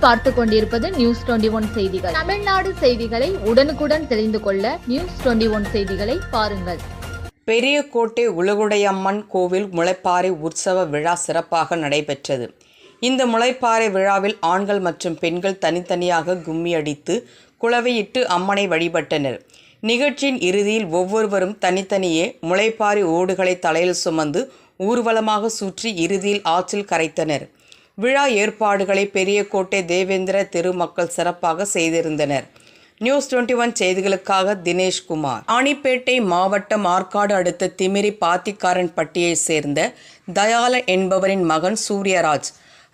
பார்த்து கொண்டிருப்பது நியூஸ் 21 செய்திகள். தமிழ்நாடு செய்திகளை உடனுக்குடன் தெரிந்து கொள்ள நியூஸ் 21 செய்திகளை பாருங்கள். பெரியகோட்டை உலகுடையம்மன் கோவில் முளைப்பாறை உற்சவ விழா சிறப்பாக நடைபெற்றது. இந்த முளைப்பாறை விழாவில் ஆண்கள் மற்றும் பெண்கள் தனித்தனியாக கும்மி அடித்து குளவையிட்டு அம்மனை வழிபட்டனர். நிகழ்ச்சியின் இறுதியில் ஒவ்வொருவரும் தனித்தனியே முளைப்பாறை ஓடுகளை தலையில் சுமந்து ஊர்வலமாக சுற்றி இறுதியில் ஆற்றில் கரைத்தனர். விழா ஏற்பாடுகளை பெரியகோட்டை தேவேந்திர திருமக்கள் சிறப்பாக செய்திருந்தனர். நியூஸ் 21 செய்திகளுக்காக தினேஷ்குமார். ராணிப்பேட்டை மாவட்டம் ஆற்காடு அடுத்த திமிரி பாத்திக்காரன்பட்டியைச் சேர்ந்த தயாளன் என்பவரின் மகன் சூர்யராஜ்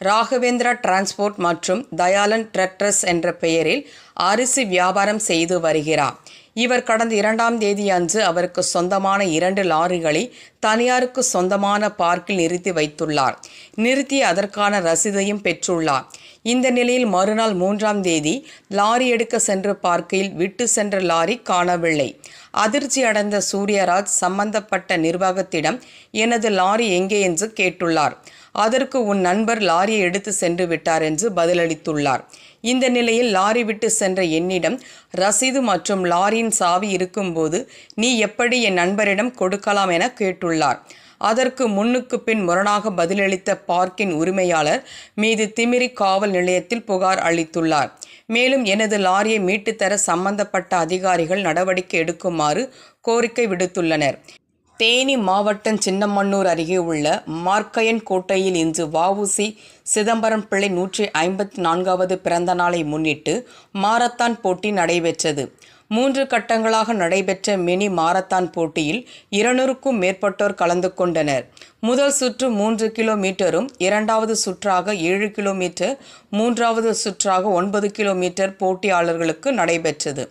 ராகவேந்திரா டிரான்ஸ்போர்ட் மற்றும் தயாளன் ட்ரக்டர்ஸ் என்ற பெயரில் அரிசி வியாபாரம் செய்து வருகிறார். இவர் கடந்த 2ஆம் தேதி அன்று அவருக்கு சொந்தமான 2 லாரிகளை தனியாருக்கு சொந்தமான பார்க்கில் நிறுத்தி வைத்துள்ளார். நிறுத்தி அதற்கான ரசீதையும் பெற்றுள்ளார். இந்த நிலையில் மறுநாள் 3ஆம் தேதி லாரி எடுக்க சென்று பார்க்கையில் விட்டு சென்ற லாரி காணவில்லை. அதிர்ச்சி அடைந்த சூர்யராஜ் சம்பந்தப்பட்ட நிர்வாகத்திடம் எனது லாரி எங்கே என்று கேட்டுள்ளார். அதற்கு உன் நண்பர் லாரியை எடுத்து சென்று விட்டார் என்று பதிலளித்துள்ளார். இந்த நிலையில் லாரி விட்டு சென்ற என்னிடம் ரசீது மற்றும் லாரியின் சாவி இருக்கும்போது நீ எப்படி என் நண்பரிடம் கொடுக்கலாம் என கேட்டுள்ளார். அதற்கு முன்னுக்கு பின் முரணாக பதிலளித்த பார்க்கின் உரிமையாளர் மீது திமிரி காவல் நிலையத்தில் புகார் அளித்துள்ளார். மேலும் எனது லாரியை மீட்டுத்தர சம்பந்தப்பட்ட அதிகாரிகள் நடவடிக்கை எடுக்குமாறு கோரிக்கை விடுத்துள்ளனர். தேனி மாவட்டம் சின்னமன்னூர் அருகே உள்ள மார்க்கையன் கோட்டையில் இன்று வ.உ.சி. சிதம்பரம் பிள்ளை 154வது பிறந்த நாளை முன்னிட்டு மாரத்தான் போட்டி நடைபெற்றது. 3 கட்டங்களாக நடைபெற்ற மினி மாரத்தான் போட்டியில் 200க்கும் மேற்பட்டோர் கலந்து கொண்டனர். முதல் சுற்று 3 கிலோமீட்டரும், 2வது சுற்றாக 7 கிலோமீட்டர், 3வது சுற்றாக 9 கிலோமீட்டர் போட்டியாளர்களுக்கு நடைபெற்றது.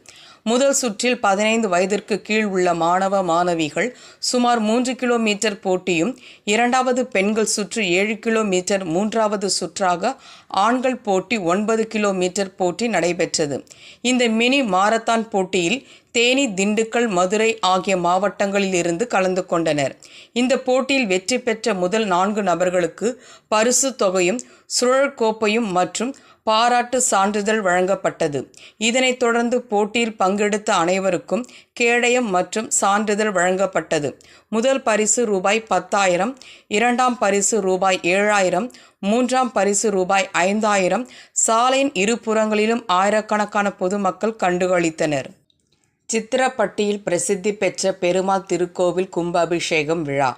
முதல் சுற்றில் 15 வயதிற்கு கீழ் உள்ள மாணவ மாணவிகள் சுமார் 3 கிலோமீட்டர் போட்டியும், 2வது பெண்கள் சுற்று 7 கிலோமீட்டர், 3வது சுற்றாக ஆண்கள் போட்டி 9 கிலோமீட்டர் போட்டி நடைபெற்றது. இந்த மினி மாரத்தான் போட்டியில் தேனி, திண்டுக்கல், மதுரை ஆகிய மாவட்டங்களில் இருந்து கலந்து கொண்டனர். இந்த போட்டியில் வெற்றி பெற்ற முதல் 4 நபர்களுக்கு பரிசு தொகையும் சுழல் கோப்பையும் மற்றும் பாராட்டு சான்றிதழ் வழங்கப்பட்டது. இதனைத் தொடர்ந்து போட்டியில் பங்கெடுத்த அனைவருக்கும் கேடயம் மற்றும் சான்றிதழ் வழங்கப்பட்டது. முதல் பரிசு ரூபாய் 10,000, 2ஆம் பரிசு ரூபாய் 7,000, 3ஆம் பரிசு ரூபாய் 5,000. சாலையின் இருபுறங்களிலும் ஆயிரக்கணக்கான பொதுமக்கள் கண்டுகளித்தனர். சித்திரப்பட்டியில் பிரசித்தி பெற்ற பெருமாள் திருக்கோவில் கும்பாபிஷேகம் விழா.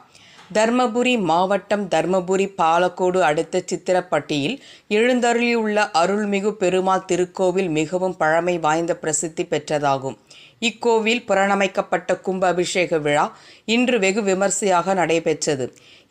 தர்மபுரி மாவட்டம் தர்மபுரி பாலக்கோடு அடுத்த சித்திரப்பட்டியில் எழுந்தருளியுள்ள அருள்மிகு பெருமாள் திருக்கோவில் மிகவும் பழமை வாய்ந்த பிரசித்தி பெற்றதாகும். இக்கோவில் புனரமைக்கப்பட்ட கும்ப அபிஷேக விழா இன்று வெகு விமர்சையாக நடைபெற்றது.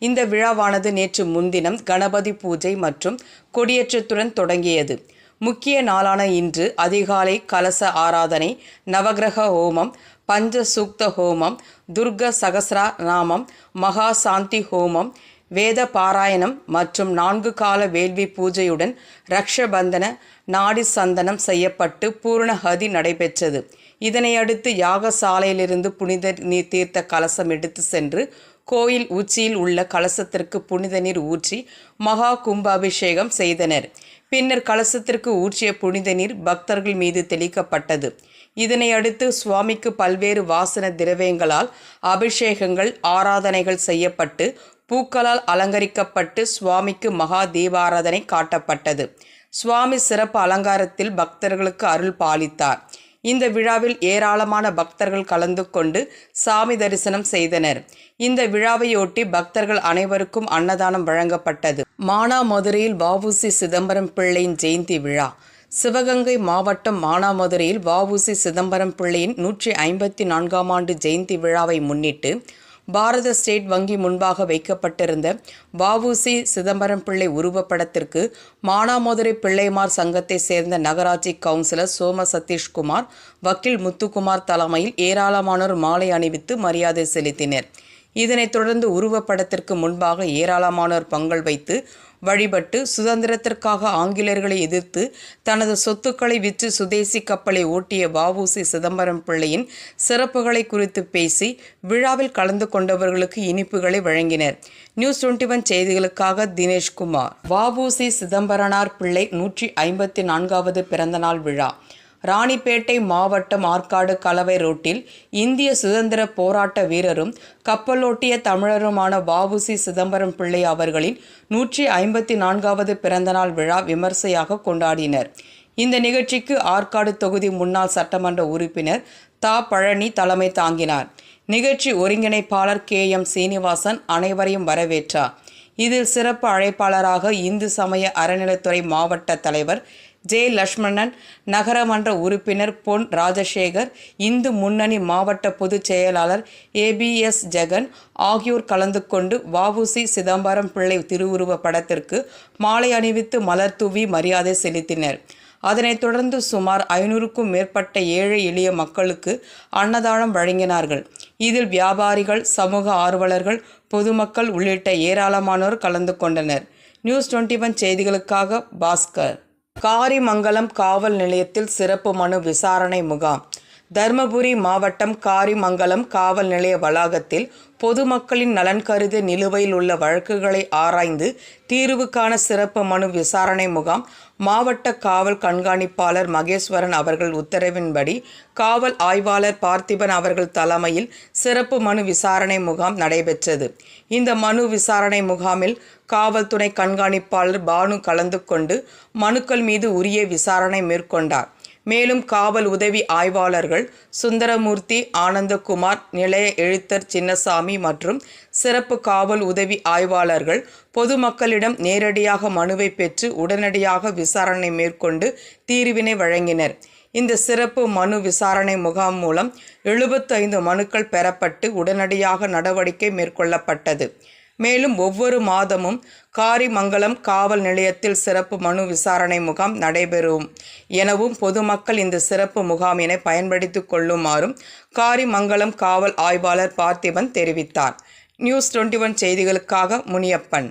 இந்த விழாவானது நேற்று முன்தினம் கணபதி பூஜை மற்றும் கொடியேற்றத்துடன் தொடங்கியது. முக்கிய நாளான இன்று அதிகாலை கலச ஆராதனை, நவகிரக ஹோமம், பஞ்ச சூக்த ஹோமம், துர்க சகஸ்ரா நாமம், மகா சாந்தி ஹோமம், வேத பாராயணம் மற்றும் 4 கால வேள்வி பூஜையுடன் ரக்ஷபந்தன நாடி சந்தனம் செய்யப்பட்டு பூர்ணஹதி நடைபெற்றது. இதனையடுத்து யாகசாலையிலிருந்து புனித நீர் தீர்த்த கலசம் எடுத்து சென்று கோயில் உச்சியில் உள்ள கலசத்திற்கு புனித நீர் ஊற்றி மகா கும்ப அபிஷேகம் செய்தனர். பின்னர் கலசத்திற்கு ஊற்றிய புனித நீர் பக்தர்கள் மீது தெளிக்கப்பட்டது. இதனையடுத்து சுவாமிக்கு பல்வேறு வாசன திரவியங்களால் அபிஷேகங்கள், ஆராதனைகள் செய்யப்பட்டு பூக்களால் அலங்கரிக்கப்பட்டு சுவாமிக்கு மகா தீபாராதனை காட்டப்பட்டது. சுவாமி சிறப்பு அலங்காரத்தில் பக்தர்களுக்கு அருள் பாலித்தார். இந்த விழாவில் ஏராளமான பக்தர்கள் கலந்து கொண்டு சாமி தரிசனம் செய்தனர். இந்த விழாவையொட்டி பக்தர்கள் அனைவருக்கும் அன்னதானம் வழங்கப்பட்டது. மானாமதுரையில் வ.உ.சி. சிதம்பரம் பிள்ளையின் ஜெயந்தி விழா. சிவகங்கை மாவட்டம் மானாமதுரையில் வ.உ.சி. சிதம்பரம் பிள்ளையின் 154ஆம் ஆண்டு ஜெயந்தி விழாவை முன்னிட்டு பாரத ஸ்டேட் வங்கி முன்பாக வைக்கப்பட்டிருந்த வ.உ.சி. சிதம்பரம் பிள்ளை உருவப்படத்திற்கு மானாமதுரை பிள்ளைமார் சங்கத்தை சேர்ந்த நகராட்சி கவுன்சிலர் சோம சதீஷ்குமார், வக்கீல் முத்துக்குமார் தலைமையில் ஏராளமானோர் மாலை அணிவித்து மரியாதை செலுத்தினர். இதனைத் தொடர்ந்து உருவப்படத்திற்கு முன்பாக ஏராளமானோர் பொங்கல் வைத்து வழிபட்டு சுதந்திரத்திற்காக ஆங்கிலேயர்களை எதிர்த்து தனது சொத்துக்களை விற்று சுதேசி கப்பலை ஓட்டிய வ.உ.சி. சிதம்பரம் பிள்ளையின் சிறப்புகளை குறித்து பேசி விழாவில் கலந்து கொண்டவர்களுக்கு இனிப்புகளை வழங்கினர். நியூஸ் 21 செய்திகளுக்காக தினேஷ்குமார். வ.உ.சி. சிதம்பரனார் பிள்ளை 154வது பிறந்தநாள் விழா ராணிப்பேட்டை மாவட்டம் ஆற்காடு கலவை ரோட்டில் இந்திய சுதந்திர போராட்ட வீரரும் கப்பலோட்டிய தமிழருமான வ.உ.சி. சிதம்பரம் பிள்ளை அவர்களின் 154வது பிறந்தநாள் விழா விமர்சையாக கொண்டாடினர். இந்த நிகழ்ச்சிக்கு ஆற்காடு தொகுதி முன்னாள் சட்டமன்ற உறுப்பினர் தா. பழனி தலைமை தாங்கினார். நிகழ்ச்சி ஒருங்கிணைப்பாளர் K.M. சீனிவாசன் அனைவரையும் வரவேற்றார். இதில் சிறப்பு அழைப்பாளராக இந்து சமய அறநிலைத்துறை மாவட்ட தலைவர் ஜே. லட்சுமணன், நகரமன்ற உறுப்பினர் பொன் ராஜசேகர், இந்து முன்னணி மாவட்ட பொதுச் செயலாளர் ABS ஜெகன் ஆகியோர் கலந்து கொண்டு வ.உ.சி. சிதம்பரம் பிள்ளை திருவுருவ படத்திற்கு மாலை அணிவித்து மலர் தூவி மரியாதை செலுத்தினர். அதனைத் தொடர்ந்து சுமார் 500க்கும் மேற்பட்ட ஏழை எளிய மக்களுக்கு அன்னதானம் வழங்கினார்கள். இதில் வியாபாரிகள், சமூக ஆர்வலர்கள், பொதுமக்கள் உள்ளிட்ட ஏராளமானோர் கலந்து கொண்டனர். நியூஸ் 21 செய்திகளுக்காக பாஸ்கர். காரிமங்கலம் காவல் நிலையத்தில் சிறப்பு மனு விசாரணை முகாம். தர்மபுரி மாவட்டம் காரிமங்கலம் காவல் நிலைய வளாகத்தில் பொதுமக்களின் நலன் கருதி நிலுவையில் உள்ள வழக்குகளை ஆராய்ந்து தீர்வுக்கான சிறப்பு மனு விசாரணை முகாம் மாவட்ட காவல் கண்காணிப்பாளர் மகேஸ்வரன் அவர்கள் உத்தரவின்படி காவல் ஆய்வாளர் பார்த்திபன் அவர்கள் தலைமையில் சிறப்பு மனு விசாரணை முகாம் நடைபெற்றது. இந்த மனு விசாரணை முகாமில் காவல்துறை கண்காணிப்பாளர் பானு கலந்து கொண்டு மனுக்கள் மீது உரிய விசாரணை மேற்கொண்டார். மேலும் காவல் உதவி ஆய்வாளர்கள் சுந்தரமூர்த்தி, ஆனந்தகுமார், நிலைய எழுத்தர் சின்னசாமி மற்றும் சிறப்பு காவல் உதவி ஆய்வாளர்கள் பொதுமக்களிடம் நேரடியாக மனுவை பெற்று உடனடியாக விசாரணை மேற்கொண்டு தீர்வினை வழங்கினர். இந்த சிறப்பு மனு விசாரணை முகாம் மூலம் 75 மனுக்கள் பெறப்பட்டு உடனடியாக நடவடிக்கை மேற்கொள்ளப்பட்டது. மேலும் ஒவ்வொரு மாதமும் காரிமங்கலம் காவல் நிலையத்தில் சிறப்பு மனு விசாரணை முகாம் நடைபெறும் எனவும் பொதுமக்கள் இந்த சிறப்பு முகாமினை பயன்படுத்திக் கொள்ளுமாறும் காரிமங்கலம் காவல் ஆய்வாளர் பார்த்திபன் தெரிவித்தார். நியூஸ் 21 செய்திகளுக்காக முனியப்பன்.